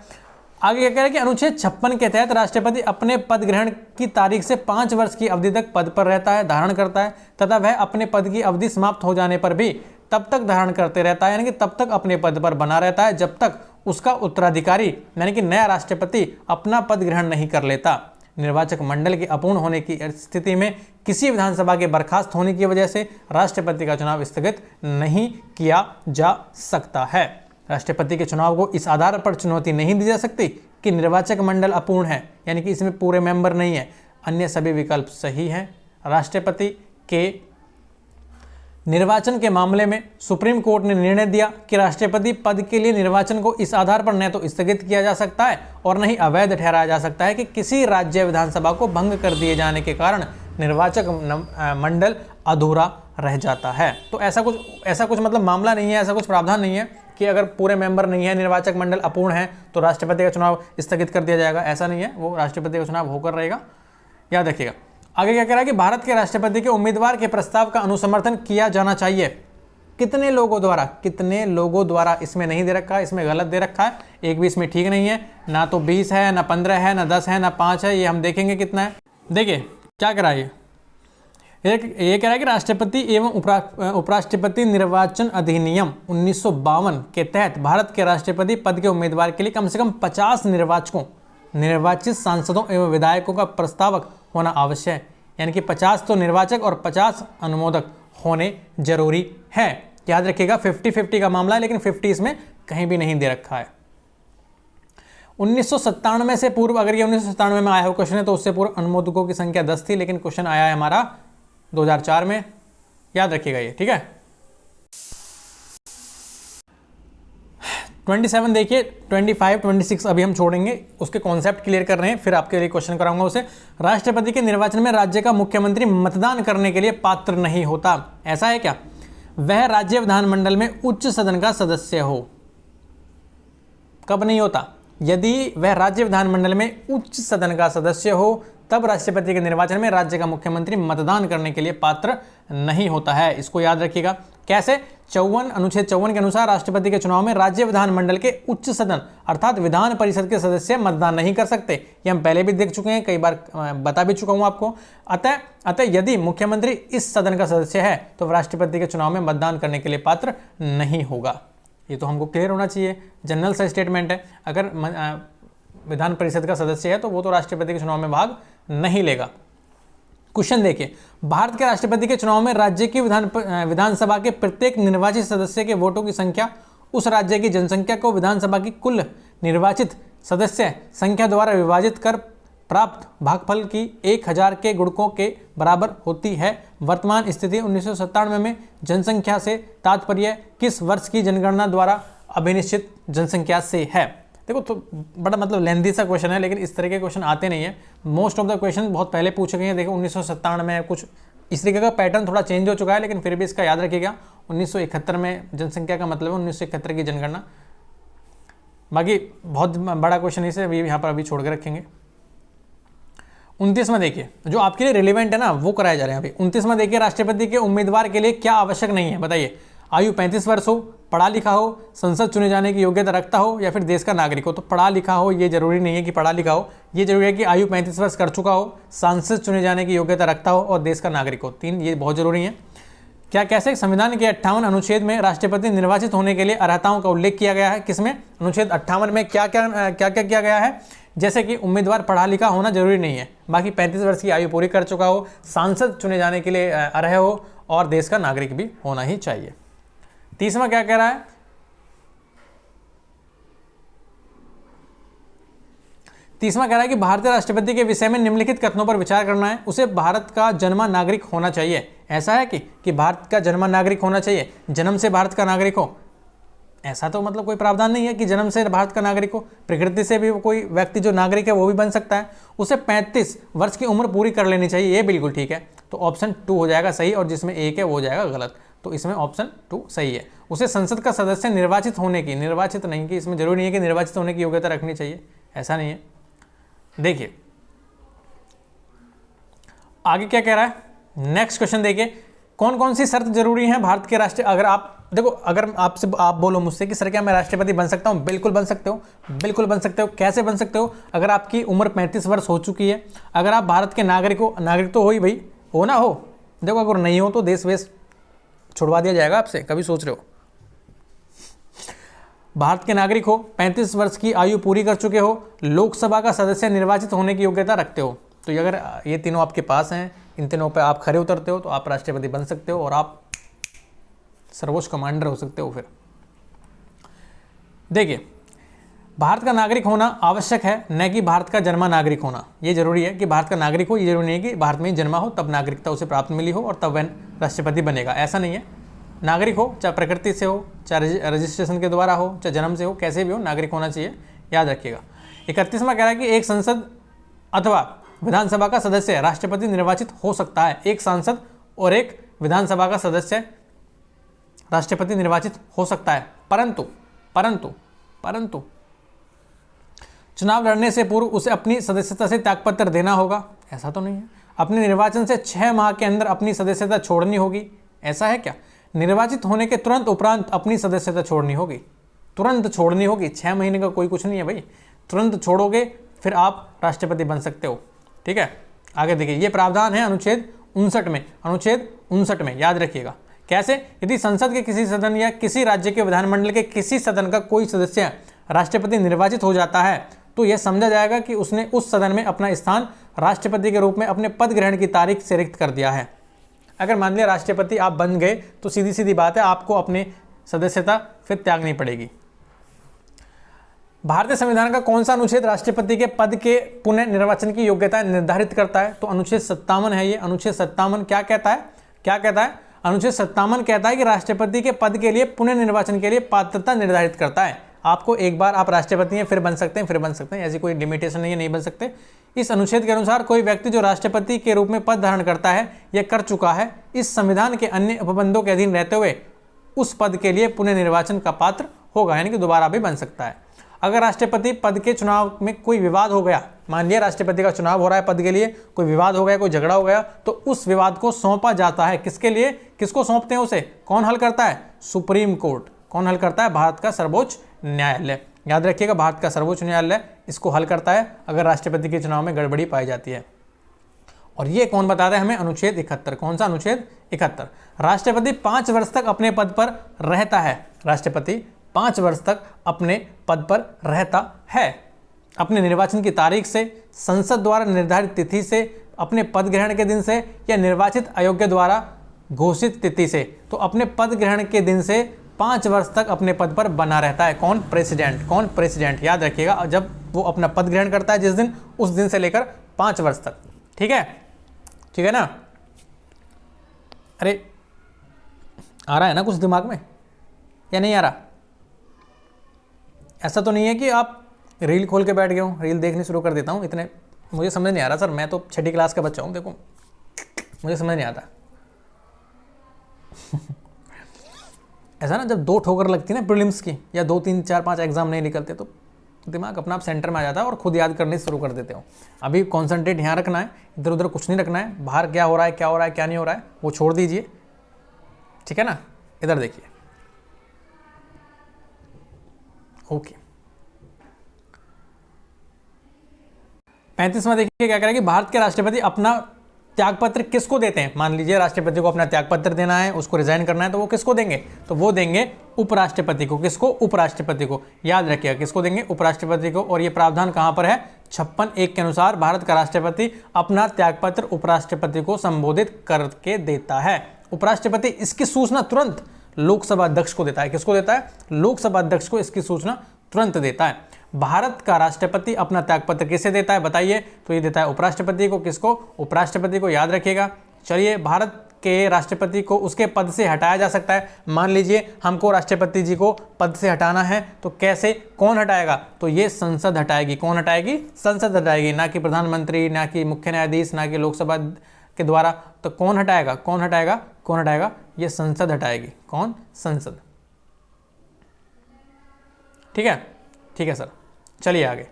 आगे क्या कह रहा है कि अनुच्छेद 56 के तहत राष्ट्रपति अपने पद ग्रहण की तारीख से 5 वर्ष की अवधि तक पद पर रहता है, धारण करता है, तथा वह अपने पद की अवधि समाप्त हो जाने पर भी तब तक धारण करते रहता है, यानी कि तब तक अपने पद पर बना रहता है जब तक उसका उत्तराधिकारी यानी कि नया राष्ट्रपति अपना पद ग्रहण नहीं कर लेता। निर्वाचक मंडल के अपूर्ण होने की स्थिति में किसी विधानसभा के बर्खास्त होने की वजह से राष्ट्रपति का चुनाव स्थगित नहीं किया जा सकता है। राष्ट्रपति के चुनाव को इस आधार पर चुनौती नहीं दी जा सकती कि निर्वाचक मंडल अपूर्ण है, यानी कि इसमें पूरे मेंबर नहीं है। अन्य सभी विकल्प सही हैं। राष्ट्रपति के निर्वाचन के मामले में सुप्रीम कोर्ट ने निर्णय दिया कि राष्ट्रपति पद के लिए निर्वाचन को इस आधार पर न तो स्थगित किया जा सकता है और न ही अवैध ठहराया जा सकता है कि किसी राज्य विधानसभा को भंग कर दिए जाने के कारण निर्वाचक मंडल अधूरा रह जाता है। तो ऐसा कुछ मतलब मामला नहीं है, ऐसा कुछ प्रावधान नहीं है कि अगर पूरे मेंबर नहीं है, निर्वाचक मंडल अपूर्ण है तो राष्ट्रपति का चुनाव स्थगित कर दिया जाएगा। ऐसा नहीं है, वो राष्ट्रपति का चुनाव होकर रहेगा, याद रखिएगा। आगे क्या कह रहा है कि भारत के राष्ट्रपति के उम्मीदवार के प्रस्ताव का अनुसमर्थन किया जाना चाहिए। कितने लोगों द्वारा इसमें नहीं दे रखा है, इसमें गलत दे रखा है, एक भी इसमें ठीक नहीं है। ना तो 20 है, ना 15 है, ना 10 है, ना 5 है। ये हम देखेंगे कितना है। देखिए क्या करा ये कह रहा है कि राष्ट्रपति एवं उपराष्ट्रपति निर्वाचन अधिनियम 1952 के तहत भारत के राष्ट्रपति पद के उम्मीदवार के लिए कम से कम 50 निर्वाचित सांसदों एवं विधायकों का प्रस्तावक होना आवश्यक है, यानी कि 50 तो निर्वाचक और 50 अनुमोदक होने जरूरी है। याद रखिएगा 50-50 का मामला है, लेकिन 50 इसमें कहीं भी नहीं दे रखा है। 1997 से पूर्व, अगर ये 1997 में आया हुआ क्वेश्चन है तो उससे पूर्व अनुमोदकों की संख्या 10 थी, लेकिन क्वेश्चन आया है हमारा 2004 में। याद रखिएगा ये, ठीक है। 27 देखिए, 25, 26 अभी हम छोड़ेंगे, उसके कॉन्सेप्ट क्लियर कर रहे हैं, फिर आपके लिए क्वेश्चन कराऊंगा उसे। राष्ट्रपति के निर्वाचन में राज्य का मुख्यमंत्री मतदान करने के लिए पात्र नहीं होता। ऐसा है क्या? वह राज्य विधानमंडल में उच्च सदन का सदस्य हो। कब नहीं होता? यदि वह राज्य विधानमंडल में उच्च सदन का सदस्य हो तब राष्ट्रपति के निर्वाचन में राज्य का मुख्यमंत्री मतदान करने के लिए पात्र नहीं होता है। इसको याद रखिएगा। कैसे? अनुच्छेद 54 के अनुसार राष्ट्रपति के चुनाव में राज्य विधानमंडल के उच्च सदन अर्थात विधान परिषद के सदस्य मतदान नहीं कर सकते। ये हम पहले भी देख चुके हैं, कई बार बता भी चुका हूं आपको। अतः यदि मुख्यमंत्री इस सदन का सदस्य है तो राष्ट्रपति के चुनाव में मतदान करने के लिए पात्र नहीं होगा। ये तो हमको क्लियर होना चाहिए, जनरल सा स्टेटमेंट है। अगर विधान परिषद का सदस्य है तो वो तो राष्ट्रपति के चुनाव में भाग नहीं लेगा। क्वेश्चन देखिए, भारत के राष्ट्रपति के चुनाव में राज्य की विधानसभा के प्रत्येक निर्वाचित सदस्य के वोटों की संख्या उस राज्य की जनसंख्या को विधानसभा की कुल निर्वाचित सदस्य संख्या द्वारा विभाजित कर प्राप्त भागफल की 1000 के गुणकों के बराबर होती है। वर्तमान स्थिति 1997 में जनसंख्या से तात्पर्य किस वर्ष की जनगणना द्वारा अभिनिश्चित जनसंख्या से है? देखो तो बड़ा मतलब लेंदी सा क्वेश्चन है, लेकिन इस तरह के क्वेश्चन आते नहीं है। मोस्ट ऑफ द क्वेश्चन बहुत पहले पूछे गए हैं। देखो 1997 में कुछ इस तरीके का पैटर्न थोड़ा चेंज हो चुका है, लेकिन फिर भी इसका याद रखिएगा 1971 में जनसंख्या का मतलब है 1971 की जनगणना। बाकी बहुत बड़ा क्वेश्चन इसे अभी यहाँ पर अभी छोड़ के रखेंगे। 29वां देखिए, जो आपके लिए रिलेवेंट है ना वो कराए जा रहे हैं अभी। 29वां देखिए, राष्ट्रपति के उम्मीदवार के लिए क्या आवश्यक नहीं है, बताइए। आयु 35 वर्ष हो, पढ़ा लिखा हो, संसद चुने जाने की योग्यता रखता हो, या फिर देश का नागरिक हो। तो पढ़ा लिखा हो ये जरूरी नहीं है कि पढ़ा लिखा हो, ये जरूरी है कि आयु 35 वर्ष कर चुका हो, सांसद चुने जाने की योग्यता रखता हो और देश का नागरिक हो। 3 ये बहुत जरूरी है। क्या कैसे संविधान के 58 अनुच्छेद में राष्ट्रपति निर्वाचित होने के लिए अर्हताओं का उल्लेख किया गया है? किसमें? अनुच्छेद 58 में क्या क्या किया गया है? जैसे कि उम्मीदवार पढ़ा लिखा होना जरूरी नहीं है, बाकी 35 वर्ष की आयु पूरी कर चुका हो, सांसद चुने जाने के लिए अर्ह हो और देश का नागरिक भी होना ही चाहिए। 30वां क्या कह रहा है? 30वां कह रहा है कि भारतीय राष्ट्रपति के विषय में निम्नलिखित कथनों पर विचार करना है। उसे भारत का जन्मा नागरिक होना चाहिए। ऐसा है कि भारत का जन्मा नागरिक होना चाहिए, जन्म से भारत का नागरिक हो, ऐसा तो मतलब कोई प्रावधान नहीं है कि जन्म से भारत का नागरिक हो। प्रकृति से भी कोई व्यक्ति जो नागरिक है वो भी बन सकता है। उसे 35 वर्ष की उम्र पूरी कर लेनी चाहिए, ये बिल्कुल ठीक है। तो ऑप्शन 2 हो जाएगा सही, और जिसमें 1 है वो हो जाएगा गलत। तो इसमें ऑप्शन 2 सही है। उसे संसद का सदस्य निर्वाचित होने की, निर्वाचित नहीं की, इसमें जरूरी नहीं है कि निर्वाचित होने की योग्यता रखनी चाहिए, ऐसा नहीं है। देखिए आगे क्या कह रहा है, नेक्स्ट क्वेश्चन देखिए। कौन कौन सी शर्त जरूरी है भारत के राष्ट्र, अगर आप देखो, अगर आप बोलो मुझसे कि सर क्या मैं राष्ट्रपति बन सकता हूं, बिल्कुल बन सकते हो, बिल्कुल बन सकते हो। कैसे बन सकते हो? अगर आपकी उम्र 35 वर्ष हो चुकी है, अगर आप भारत के नागरिक हो, नागरिक तो हो ही भाई, हो ना हो। देखो अगर नहीं हो तो देश वेश छुड़वा दिया जाएगा आपसे, कभी सोच रहे हो। भारत के नागरिक हो, 35 वर्ष की आयु पूरी कर चुके हो, लोकसभा का सदस्य निर्वाचित होने की योग्यता रखते हो। तो अगर ये तीनों आपके पास हैं, इन तीनों पे आप खरे उतरते हो, तो आप राष्ट्रपति बन सकते हो और आप सर्वोच्च कमांडर हो सकते हो। फिर देखिए, भारत का नागरिक होना आवश्यक है, न कि भारत का जन्मा नागरिक होना। ये जरूरी है कि भारत का नागरिक हो, ये जरूरी नहीं है कि भारत में ही जन्मा हो तब नागरिकता उसे प्राप्त मिली हो और तब वह राष्ट्रपति बनेगा, ऐसा नहीं है। नागरिक हो, चाहे प्रकृति से हो, चाहे रजिस्ट्रेशन के द्वारा हो, चाहे जन्म से हो, कैसे भी हो नागरिक होना चाहिए, याद रखिएगा। 31वां कह रहा है कि एक संसद अथवा विधानसभा का सदस्य राष्ट्रपति निर्वाचित हो सकता है। एक सांसद और एक विधानसभा का सदस्य राष्ट्रपति निर्वाचित हो सकता है, परंतु चुनाव लड़ने से पूर्व उसे अपनी सदस्यता से त्यागपत्र देना होगा, ऐसा तो नहीं है। अपने निर्वाचन से 6 माह के अंदर अपनी सदस्यता छोड़नी होगी, ऐसा है क्या? निर्वाचित होने के तुरंत उपरांत अपनी सदस्यता छोड़नी होगी, तुरंत छोड़नी होगी। 6 महीने का कोई कुछ नहीं है भाई, तुरंत छोड़ोगे फिर आप राष्ट्रपति बन सकते हो, ठीक है। आगे देखिए, ये प्रावधान है अनुच्छेद 59 में, अनुच्छेद 59 में, याद रखिएगा। कैसे? यदि संसद के किसी सदन या किसी राज्य के विधानमंडल के किसी सदन का कोई सदस्य राष्ट्रपति निर्वाचित हो जाता है तो यह समझा जाएगा कि उसने उस सदन में अपना स्थान राष्ट्रपति के रूप में अपने पद ग्रहण की तारीख से रिक्त कर दिया है। अगर मान लिया राष्ट्रपति आप बन गए तो सीधी सीधी बात है, आपको अपनी सदस्यता फिर त्यागनी पड़ेगी। भारतीय संविधान का कौन सा अनुच्छेद राष्ट्रपति के पद के पुनः निर्वाचन की योग्यता निर्धारित करता है? तो अनुच्छेद 57 है ये। अनुच्छेद 57 क्या कहता है? अनुच्छेद 57 कहता है कि राष्ट्रपति के पद के लिए पुनः निर्वाचन के लिए पात्रता निर्धारित करता है। आपको एक बार आप राष्ट्रपति हैं फिर बन सकते हैं, ऐसी कोई लिमिटेशन नहीं है, नहीं बन सकते। इस अनुच्छेद के अनुसार कोई व्यक्ति जो राष्ट्रपति के रूप में पद धारण करता है या कर चुका है, इस संविधान के अन्य उपबंधों के अधीन रहते हुए उस पद के लिए पुनः निर्वाचन का पात्र होगा, यानी कि दोबारा भी बन सकता है। अगर राष्ट्रपति पद के चुनाव में कोई विवाद हो गया, मान लिया राष्ट्रपति का चुनाव हो रहा है पद के लिए, कोई विवाद हो गया, कोई झगड़ा हो गया, तो उस विवाद को सौंपा जाता है। किसके लिए? किसको सौंपते हैं उसे? कौन हल करता है? Supreme court. कौन हल करता है? भारत का सर्वोच्च न्यायालय। याद रखिएगा, भारत का सर्वोच्च न्यायालय इसको हल करता है अगर राष्ट्रपति के चुनाव में गड़बड़ी पाई जाती है। और ये कौन बताता है हमें? अनुच्छेद 71। कौन सा? अनुच्छेद 71। राष्ट्रपति 5 वर्ष तक अपने पद पर रहता है। राष्ट्रपति 5 वर्ष तक अपने पद पर रहता है, अपने निर्वाचन की तारीख से, संसद द्वारा निर्धारित तिथि से, अपने पद ग्रहण के दिन से या निर्वाचित आयोग द्वारा घोषित तिथि से। तो अपने पद ग्रहण के दिन से 5 वर्ष तक अपने पद पर बना रहता है। कौन? प्रेसिडेंट। कौन? प्रेसिडेंट। याद रखिएगा, जब वो अपना पद ग्रहण करता है जिस दिन, उस दिन से लेकर 5 वर्ष तक। ठीक है, ठीक है ना? अरे आ रहा है ना कुछ दिमाग में या नहीं आ रहा? ऐसा तो नहीं है कि आप रील खोल के बैठ गया हूँ, रील देखनी शुरू कर देता हूँ। इतने मुझे समझ नहीं आ रहा सर, मैं तो 6ठी क्लास का बच्चा हूँ, देखो मुझे समझ नहीं आता। ऐसा ना, जब 2 ठोकर लगती है ना प्रीलिम्स की, या 2 3 4 5 एग्जाम नहीं निकलते, तो दिमाग अपना आप सेंटर में आ जाता है और खुद याद करने शुरू कर देते हो। अभी कॉन्सेंट्रेट यहाँ रखना है, इधर उधर कुछ नहीं रखना है, बाहर क्या हो रहा है क्या हो रहा है क्या नहीं हो रहा है वो छोड़ दीजिए, ठीक है ना। इधर देखिए, ओके। 35वां देखिए क्या करेगा कि भारत के राष्ट्रपति अपना त्यागपत्र किसको देते हैं। मान लीजिए राष्ट्रपति को अपना त्यागपत्र देना है, उसको रिजाइन करना है, तो वो किसको देंगे, तो वो देंगे उपराष्ट्रपति को। किसको, उपराष्ट्रपति को। याद रखिएगा किसको देंगे, उपराष्ट्रपति को। और ये प्रावधान कहां पर है, 56(1) के अनुसार भारत का राष्ट्रपति अपना त्यागपत्र उपराष्ट्रपति को संबोधित करके देता है। उपराष्ट्रपति इसकी सूचना तुरंत लोकसभा अध्यक्ष को देता है। किसको देता है, लोकसभा अध्यक्ष को इसकी सूचना तुरंत देता है। भारत का राष्ट्रपति अपना त्यागपत्र किसे देता है बताइए, तो ये देता है उपराष्ट्रपति को। किसको, उपराष्ट्रपति को। याद रखिएगा। चलिए, भारत के राष्ट्रपति को उसके पद से हटाया जा सकता है। मान लीजिए हमको राष्ट्रपति जी को पद से हटाना है, तो कैसे, कौन हटाएगा, तो ये संसद हटाएगी। कौन हटाएगी, संसद हटाएगी, ना कि प्रधानमंत्री, ना कि मुख्य न्यायाधीश, ना कि लोकसभा के द्वारा। तो कौन हटाएगा, कौन हटाएगा, कौन हटाएगा, ये संसद हटाएगी। कौन, संसद। ठीक है, ठीक है सर। चलिए आगे।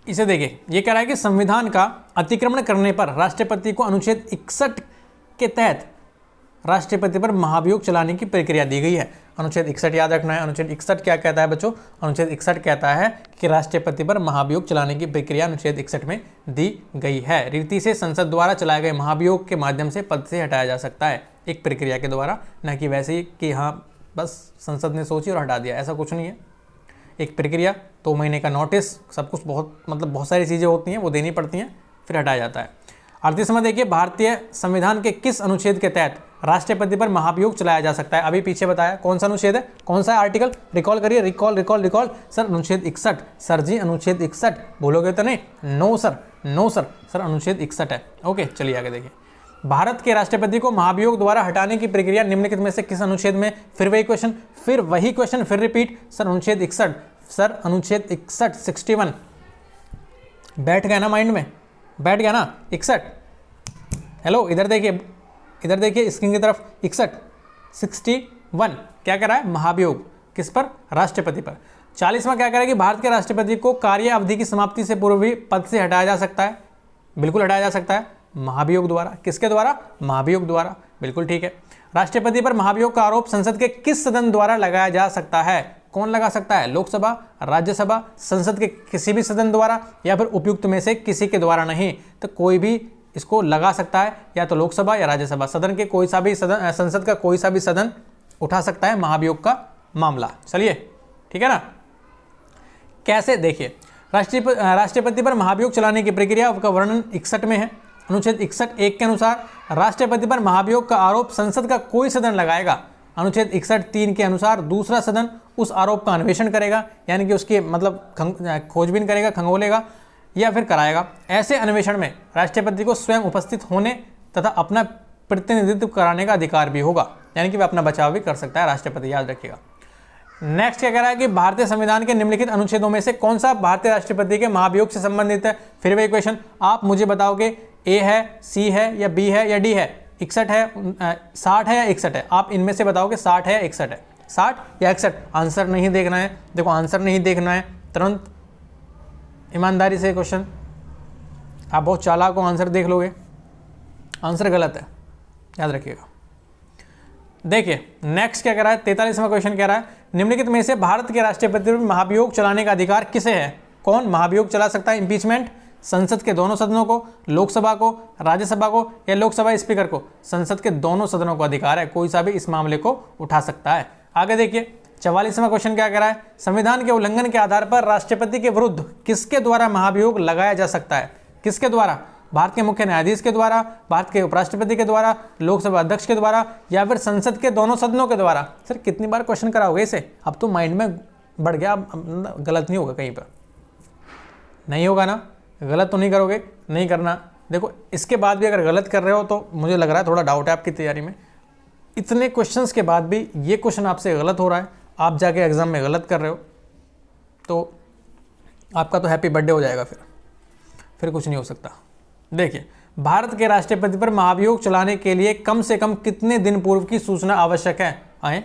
इसे देखिए, ये कह रहा है कि संविधान का अतिक्रमण करने पर राष्ट्रपति को अनुच्छेद 61 के तहत राष्ट्रपति पर महाभियोग चलाने की प्रक्रिया दी गई है। अनुच्छेद 61 याद रखना है। अनुच्छेद 61 क्या कहता है बच्चों, अनुच्छेद 61 कहता है कि राष्ट्रपति पर महाभियोग चलाने की प्रक्रिया अनुच्छेद 61 में दी गई है। रीति से संसद द्वारा चलाए गए महाभियोग के माध्यम से पद से हटाया जा सकता है, एक प्रक्रिया के द्वारा, न कि वैसे ही कि हाँ बस संसद ने सोची और हटा दिया, ऐसा कुछ नहीं है। एक प्रक्रिया, 2 महीने का नोटिस, सब कुछ बहुत सारी चीज़ें होती हैं, वो देनी पड़ती हैं, फिर हटाया जाता है। 38वां देखिए, भारतीय संविधान के किस अनुच्छेद के तहत राष्ट्रपति पर महाभियोग चलाया जा सकता है। अभी पीछे बताया कौन सा अनुच्छेद है, कौन सा आर्टिकल, रिकॉल करिए, रिकॉल। सर अनुच्छेद 61, सर जी अनुच्छेद 61, भूलोगे तो नहीं, नो सर अनुच्छेद 61 है। ओके, चलिए आगे देखिए। भारत के राष्ट्रपति को महाभियोग द्वारा हटाने की प्रक्रिया निम्नलिखित में से किस अनुच्छेद में, फिर वही क्वेश्चन, फिर रिपीट। सर अनुच्छेद 61, सर अनुच्छेद 61, 61 बैठ गया ना माइंड में, बैठ गया ना 61। हेलो, इधर देखिए स्क्रीन की तरफ। 61 क्या कह रहा है, महाभियोग किस पर, राष्ट्रपति पर। 40वां क्या कह रहा है कि भारत के राष्ट्रपति को कार्य अवधि की समाप्ति से पूर्व भी पद से हटाया जा सकता है। बिल्कुल हटाया जा सकता है, महाभियोग द्वारा। किसके द्वारा, महाभियोग द्वारा, बिल्कुल ठीक है। राष्ट्रपति पर महाभियोग का आरोप संसद के किस सदन द्वारा लगाया जा सकता है, कौन लगा सकता है, लोकसभा, राज्यसभा, संसद के किसी भी सदन द्वारा, या फिर उपयुक्त में से किसी के द्वारा नहीं, तो कोई भी इसको लगा सकता है, या तो लोकसभा या राज्यसभा, सदन के कोई सा भी सदन, संसद का कोई सा भी सदन उठा सकता है महाभियोग का मामला। चलिए, ठीक है ना। कैसे, देखिए, राष्ट्रपति पर महाभियोग चलाने की प्रक्रिया का वर्णन 61 में है। अनुच्छेद 61(1) के अनुसार राष्ट्रपति पर महाभियोग का आरोप संसद का कोई सदन लगाएगा। अनुच्छेद 61(3) के अनुसार दूसरा सदन उस आरोप का अन्वेषण करेगा, यानी कि उसकी खोजबीन करेगा, खंगोलेगा या फिर कराएगा। ऐसे अन्वेषण में राष्ट्रपति को स्वयं उपस्थित होने तथा अपना प्रतिनिधित्व कराने का अधिकार भी होगा, यानी कि वह अपना बचाव भी कर सकता है राष्ट्रपति, याद रखिएगा। नेक्स्ट क्या कह रहा है कि भारतीय संविधान के निम्नलिखित अनुच्छेदों में से कौन सा भारतीय राष्ट्रपति के महाभियोग से संबंधित है। फिर वही क्वेश्चन, आप मुझे बताओगे ए है, सी है, या बी है, या डी है, 61 है, 60 है या 61 है, आप इनमें से बताओगे 60 है या 61 है, 60 या 61। आंसर नहीं देखना है, देखो आंसर नहीं देखना है, तुरंत ईमानदारी से क्वेश्चन, आप बहुत चालाक हो, आंसर देख लोगे, आंसर गलत है, याद रखिएगा। देखिए नेक्स्ट क्या कह रहा है, 43वां क्वेश्चन कह रहा है निम्नलिखित में से भारत के राष्ट्रपति पर महाभियोग चलाने का अधिकार किसे है। कौन महाभियोग चला सकता है, इम्पीचमेंट, संसद के दोनों सदनों को, लोकसभा को, राज्यसभा को, या लोकसभा स्पीकर को। संसद के दोनों सदनों को अधिकार है, कोई सा भी इस मामले को उठा सकता है। आगे देखिए 44वां क्वेश्चन क्या कह रहा है, संविधान के उल्लंघन के आधार पर राष्ट्रपति के विरुद्ध किसके द्वारा महाभियोग लगाया जा सकता है। किसके द्वारा, भारत के मुख्य न्यायाधीश के द्वारा, भारत के उपराष्ट्रपति के द्वारा, लोकसभा अध्यक्ष के द्वारा, या फिर संसद के दोनों सदनों के द्वारा। सर कितनी बार क्वेश्चन कराओगे इसे, अब तो माइंड में बढ़ गया, गलत नहीं होगा कहीं पर, नहीं होगा ना, गलत तो नहीं करोगे, नहीं करना। देखो इसके बाद भी अगर गलत कर रहे हो तो मुझे लग रहा है थोड़ा डाउट है आपकी तैयारी में। इतने क्वेश्चंस के बाद भी ये क्वेश्चन आपसे गलत हो रहा है, आप जाके एग्जाम में गलत कर रहे हो, तो आपका तो हैप्पी बर्थडे हो जाएगा, फिर कुछ नहीं हो सकता। देखिए, भारत के राष्ट्रपति पर महाभियोग चलाने के लिए कम से कम कितने दिन पूर्व की सूचना आवश्यक है? आए,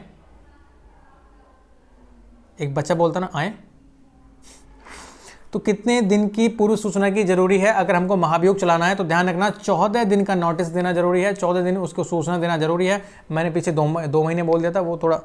एक बच्चा बोलता ना आए, तो कितने दिन की पूर्व सूचना की जरूरी है? अगर हमको महाभियोग चलाना है तो ध्यान रखना 14 दिन का नोटिस देना जरूरी है, 14 दिन उसको सूचना देना जरूरी है। मैंने पीछे 2 महीने बोल दिया था, वो थोड़ा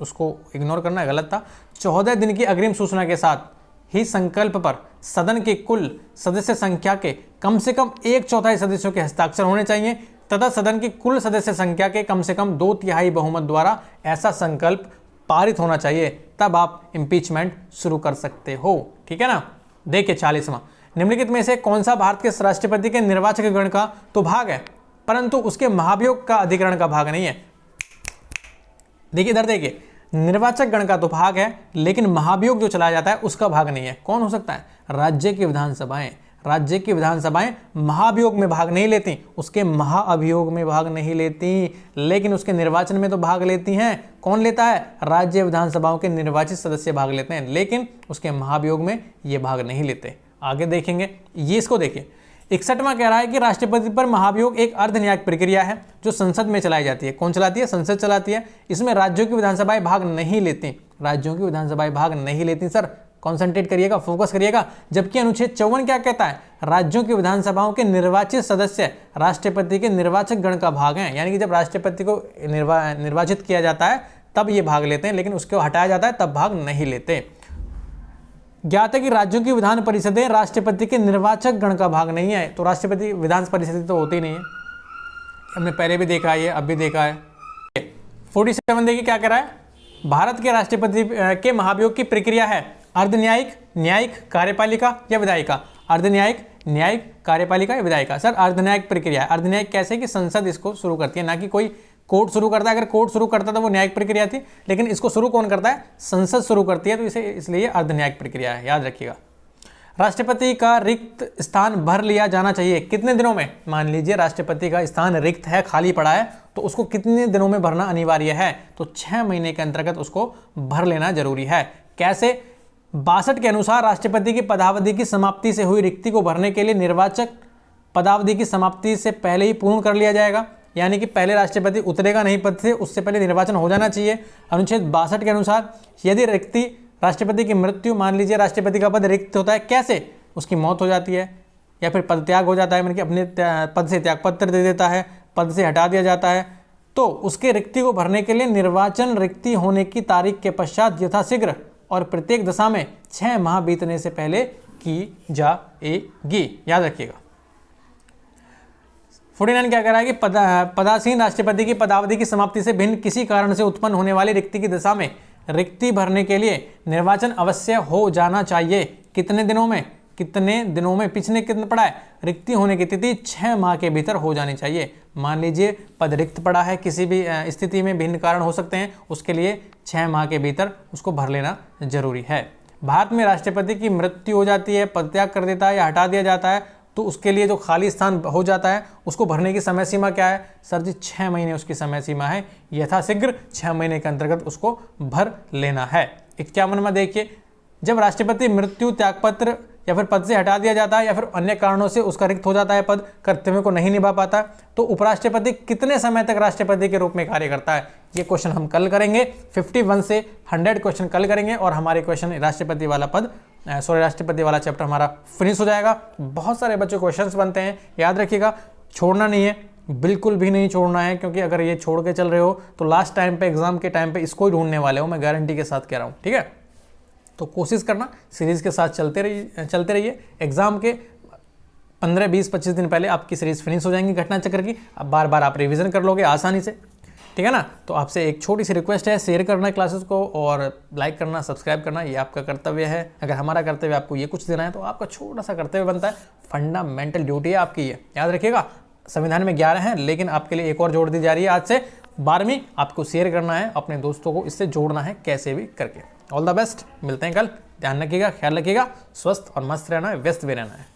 उसको इग्नोर करना गलत था। 14 दिन की अग्रिम सूचना के साथ ही संकल्प पर सदन के कुल सदस्य संख्या के कम से कम 1/4 सदस्यों के हस्ताक्षर होने चाहिए तथा सदन की कुल सदस्य संख्या के कम से कम 2/3 बहुमत द्वारा ऐसा संकल्प पारित होना चाहिए, तब आप इम्पीचमेंट शुरू कर सकते हो। ठीक है ना। देखिए 40वां, निम्नलिखित में से कौन सा भारत के राष्ट्रपति के निर्वाचक गण का तो भाग है परंतु उसके महाभियोग का अधिकरण का भाग नहीं है? देखिए इधर देखिए, निर्वाचक गण का तो भाग है लेकिन महाभियोग जो चलाया जाता है उसका भाग नहीं है। कौन हो सकता है? राज्य की विधानसभाएं। राज्य की विधानसभाएं महाभियोग में भाग नहीं लेती, उसके महाअभियोग में भाग नहीं लेती, लेकिन उसके निर्वाचन में तो भाग लेती हैं। कौन लेता है? राज्य विधानसभाओं के निर्वाचित सदस्य भाग लेते हैं, लेकिन उसके महाभियोग में ये भाग नहीं लेते। आगे देखेंगे, ये इसको देखिए। 61वां कह रहा है कि राष्ट्रपति पर महाभियोग एक अर्ध न्यायिक प्रक्रिया है जो संसद में चलाई जाती है। कौन चलाती है? संसद चलाती है। इसमें राज्यों की विधानसभाएं भाग नहीं लेती, राज्यों की विधानसभाएं भाग नहीं लेती। सर कॉन्सेंट्रेट करिएगा, फोकस करिएगा। जबकि अनुच्छेद 54 क्या कहता है? राज्यों की विधानसभाओं के निर्वाचित सदस्य राष्ट्रपति के निर्वाचक गण का भाग हैं, यानी कि जब राष्ट्रपति को निर्वाचित किया जाता है तब ये भाग लेते हैं, लेकिन उसको हटाया जाता है तब भाग नहीं लेते। ज्ञात है कि राज्यों की विधान परिषदें राष्ट्रपति के निर्वाचक गण का भाग नहीं है, तो राष्ट्रपति विधान परिषद तो होती नहीं है। हमने पहले भी देखा है, अब भी देखा है। 47 देखिए क्या कह रहा है? भारत के राष्ट्रपति के महाभियोग की प्रक्रिया है अर्ध न्यायिक, न्यायिक, कार्यपालिका या विधायिका? अर्ध न्यायिक, न्यायिक, कार्यपालिका या विधायिका? सर अर्ध न्यायिक प्रक्रिया है। अर्ध न्यायिक कैसे कि संसद इसको शुरू करती है, ना कि कोई कोर्ट शुरू करता है। अगर कोर्ट शुरू करता तो वो न्यायिक प्रक्रिया थी, लेकिन इसको शुरू कौन करता है? संसद शुरू करती है, तो इसे इसलिए अर्ध न्यायिक प्रक्रिया है, याद रखिएगा। राष्ट्रपति का रिक्त स्थान भर लिया जाना चाहिए कितने दिनों में? मान लीजिए राष्ट्रपति का स्थान रिक्त है, खाली पड़ा है, तो उसको कितने दिनों में भरना अनिवार्य है? तो 6 महीने के अंतर्गत उसको भर लेना जरूरी है। कैसे? 62 के अनुसार राष्ट्रपति की पदावधि की समाप्ति से हुई रिक्ति को भरने के लिए निर्वाचक पदावधि की समाप्ति से पहले ही पूर्ण कर लिया जाएगा, यानी कि पहले राष्ट्रपति उतरेगा नहीं पद से, उससे पहले निर्वाचन हो जाना चाहिए। अनुच्छेद 62 के अनुसार यदि रिक्ति राष्ट्रपति की मृत्यु, मान लीजिए राष्ट्रपति का पद रिक्त होता है, कैसे? उसकी मौत हो जाती है या फिर पद त्याग हो जाता है, मतलब कि अपने पद से त्यागपत्र दे देता है, पद से हटा दिया जाता है, तो उसके रिक्ति को भरने के लिए निर्वाचन रिक्ति होने की तारीख के पश्चात यथाशीघ्र और प्रत्येक दशा में 6 माह बीतने से पहले की जाएगी, याद रखिएगा। 49 क्या कह रहा है कि पदासीन राष्ट्रपति की पदावधि की समाप्ति से भिन्न किसी कारण से उत्पन्न होने वाली रिक्ति की दशा में रिक्ति भरने के लिए निर्वाचन अवश्य हो जाना चाहिए कितने दिनों में? कितने दिनों में? पिछले कितने पड़ा है? रिक्ति होने की तिथि 6 माह के भीतर हो जानी चाहिए। मान लीजिए पद रिक्त पड़ा है, किसी भी स्थिति में भिन्न कारण हो सकते हैं, उसके लिए 6 माह के भीतर उसको भर लेना जरूरी है। भारत में राष्ट्रपति की मृत्यु हो जाती है, पद त्याग कर देता है या हटा दिया जाता है, तो उसके लिए जो खाली स्थान हो जाता है उसको भरने की समय सीमा क्या है? सर जी 6 महीने उसकी समय सीमा है, यथाशीघ्र 6 महीने के अंतर्गत उसको भर लेना है। 51 में देखिए, जब राष्ट्रपति मृत्यु, त्यागपत्र या फिर पद से हटा दिया जाता है या फिर अन्य कारणों से उसका रिक्त हो जाता है, पद कर्तव्य को नहीं निभा पाता, तो उपराष्ट्रपति कितने समय तक राष्ट्रपति के रूप में कार्य करता है? ये क्वेश्चन हम कल करेंगे। 51 से 100 क्वेश्चन कल करेंगे और हमारे क्वेश्चन राष्ट्रपति वाला चैप्टर हमारा फिनिश हो जाएगा। बहुत सारे बच्चों क्वेश्चंस बनते हैं, याद रखिएगा, छोड़ना नहीं है, बिल्कुल भी नहीं छोड़ना है, क्योंकि अगर ये छोड़ के चल रहे हो तो लास्ट टाइम पे, एग्जाम के टाइम पे इसको ही ढूंढने वाले हो, मैं गारंटी के साथ कह रहा हूँ। ठीक है, तो कोशिश करना सीरीज़ के साथ चलते रहिए। एग्ज़ाम के 15, 20, 25 दिन पहले आपकी सीरीज़ फिनिश हो जाएंगी घटना चक्र की। अब बार बार आप रिवीजन कर लोगे आसानी से, ठीक है ना। तो आपसे एक छोटी सी रिक्वेस्ट है, शेयर करना क्लासेस को और लाइक करना, सब्सक्राइब करना, ये आपका कर्तव्य है। अगर हमारा कर्तव्य आपको ये कुछ देना है तो आपका छोटा सा कर्तव्य बनता है, फंडामेंटल ड्यूटी है आपकी, ये याद रखिएगा। संविधान में 11 हैं, लेकिन आपके लिए एक और जोड़ दी जा रही है आज से 12वीं। आपको शेयर करना है, अपने दोस्तों को इससे जोड़ना है कैसे भी करके। ऑल द बेस्ट, मिलते हैं कल। ध्यान रखिएगा, ख्याल रखिएगा, स्वस्थ और मस्त रहना है, व्यस्त भी रहना है।